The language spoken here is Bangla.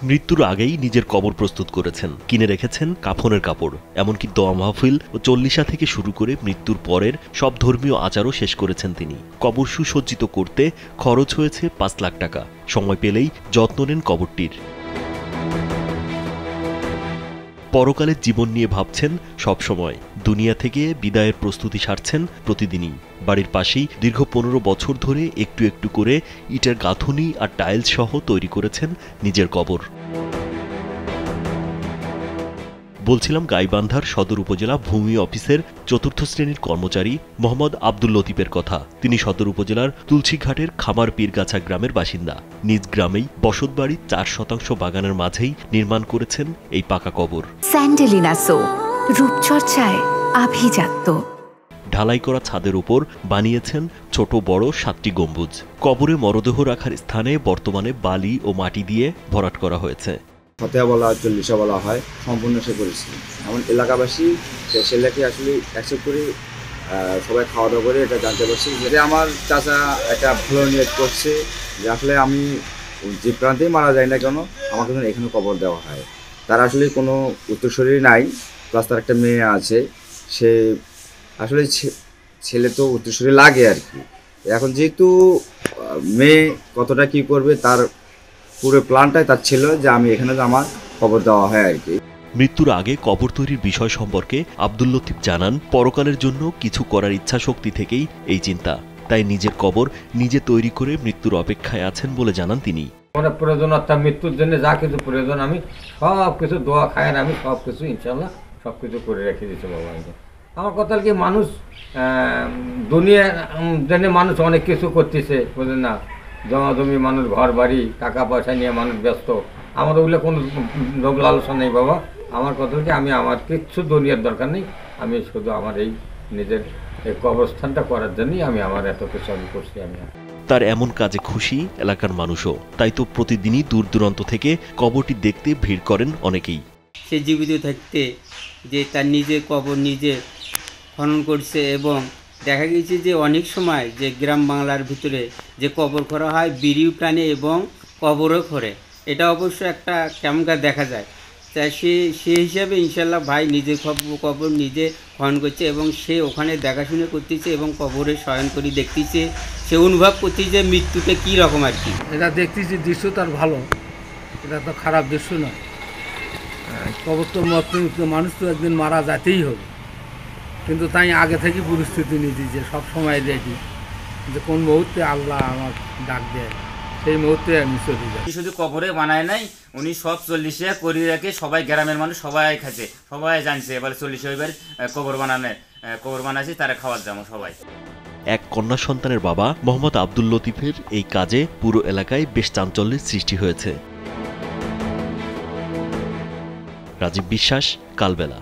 মৃত্যুর আগেই নিজের কবর প্রস্তুত করেছেন, কিনে রেখেছেন কাফনের কাপড়, এমনকি দোয়া মাহফিল ও চল্লিশা থেকে শুরু করে মৃত্যুর পরের সব ধর্মীয় আচারও শেষ করেছেন তিনি। কবর সুসজ্জিত করতে খরচ হয়েছে ৫ লাখ টাকা। সময় পেলেই যত্ন নেন কবরটির। পরকালের জীবন নিয়ে ভাবছেন সবসময়। দুনিয়া থেকে বিদায়ের প্রস্তুতি সারছেন প্রতিদিনই। বাড়ির পাশেই দীর্ঘ ১৫ বছর ধরে একটু একটু করে ইটের গাঁথুনি আর টাইলস সহ তৈরি করেছেন নিজের কবর। বলছিলাম গাইবান্ধার সদর উপজেলা ভূমি অফিসের ৪র্থ শ্রেণীর কর্মচারী মোহাম্মদ আব্দুল লতিফের কথা। তিনি সদর উপজেলার তুলসীঘাটের খামার পীরগাছা গ্রামের বাসিন্দা। নিজ গ্রামেই বসতবাড়ির ৪% বাগানের মাঝেই নির্মাণ করেছেন এই পাকা কবর। স্যান্ডেলিনা সো, রূপচর্চায় আভিজাত্য। ঢালাই করা ছাদের উপর বানিয়েছেন ছোট বড় ৭টি গম্বুজ। কবরে মরদেহ রাখার স্থানে বর্তমানে বালি ও মাটি দিয়ে ভরাট করা হয়েছে। ফতেহা বলা হয়, চল্লিশা বলা হয়, সম্পূর্ণ সে করেছি। এমন এলাকাবাসী সেটাকে আসলে অ্যাকসেপ্ট করে সবাই খাওয়া দাওয়া করে এটা জানতে পারছি যে আমার চাচা একটা ভালো নিয়ত করছে যে আসলে আমি যে প্রান্তেই মারা যায় না কেন আমাকে যেন এখানে কবর দেওয়া হয়। তার আসলে কোনো উত্তরসূরি নাই, প্লাস তার একটা মেয়ে আছে। সে আসলে ছেলে তো উত্তরসূরি লাগে আর কি। এখন যেহেতু মেয়ে কতটা কী করবে তার পুরো প্ল্যানটাই তার ছিল যে আমি এখানে আমার কবর দেওয়া হয় আর কি। মৃত্যুর আগে কবর তৈরির বিষয় সম্পর্কে আব্দুল লতিফ জানান, পরকালের জন্য কিছু করার ইচ্ছা শক্তি থেকেই এই চিন্তা। তাই নিজের কবর নিজে তৈরি করে মৃত্যুর অপেক্ষায় আছেন বলে জানান তিনি। আমার প্রয়োজন অর্থাৎ মৃত্যুর জন্য যা কিছু প্রয়োজন আমি সব কিছু দোয়া খায় আমি সব কিছু ইনশাল্লাহ সব কিছু করে রেখে দিয়েছি বাবা। আমার কথা কি মানুষ দুনিয়ার জন্য মানুষ অনেক কিছু করতেছে, বুঝলেন না, জমি মানুষ ঘর বাড়ি টাকা পয়সা নিয়ে মানুষ ব্যস্ত। আমার ওগুলো কোনো লোভ লালসা নেই বাবা। আমার কথা কি আমি আমার কিচ্ছু দুনিয়ার দরকার নেই, আমি শুধু আমার এই নিজের এই কবরস্থানটা করার জন্যই আমি আমার এত কিছু আমি করছি। আমি তার এমন কাজে খুশি এলাকার মানুষও, তাই তো প্রতিদিনই দূর দূরান্ত থেকে কবরটি দেখতে ভিড় করেন অনেকেই। সে জীবিত থাকতে যে তার নিজের কবর নিজে খনন করছে এবং দেখা গেছে যে অনেক সময় যে গ্রাম বাংলার ভিতরে যে কবর করা হয় বিড়িও টানে এবং কবরও করে, এটা অবশ্য একটা কেমনকার দেখা যায়। তাই সে হিসাবে ইনশাল্লাহ ভাই নিজের কবর নিজে খনন করছে এবং সে ওখানে দেখাশুনে করতেছে এবং কবরে শয়ন করে দেখতেছে, সে অনুভব করতেছে যে মৃত্যুটা কী রকম আর কি। এটা দেখতেছি দৃশ্য তার ভালো, এটা তো খারাপ দৃশ্য নয়। কবর তো মানুষ তো একদিন মারা যেতেই হবে, কিন্তু তাই আগে থেকে পরিস্থিতি নিতে যে সব সময় রেডি যে কোন মুহূর্তে আল্লাহ আমার ডাক দেয় সেই মুহূর্তে আমি চলে যাই। শুধু কবরে বানায় নাই, উনি সব 40 করে রাখে, সবাই গ্রামের মানুষ সবাই খাচ্ছে, সবাই জানছে এবার 40 এবার কবর বানাইছে, তারা খাওয়ার যাবো সবাই। এক কন্যা সন্তানের বাবা মোহাম্মদ আব্দুল লতিফের এই কাজে পুরো এলাকায় বেশ চাঞ্চল্যের সৃষ্টি হয়েছে। রাজীব বিশ্বাস, কালবেলা।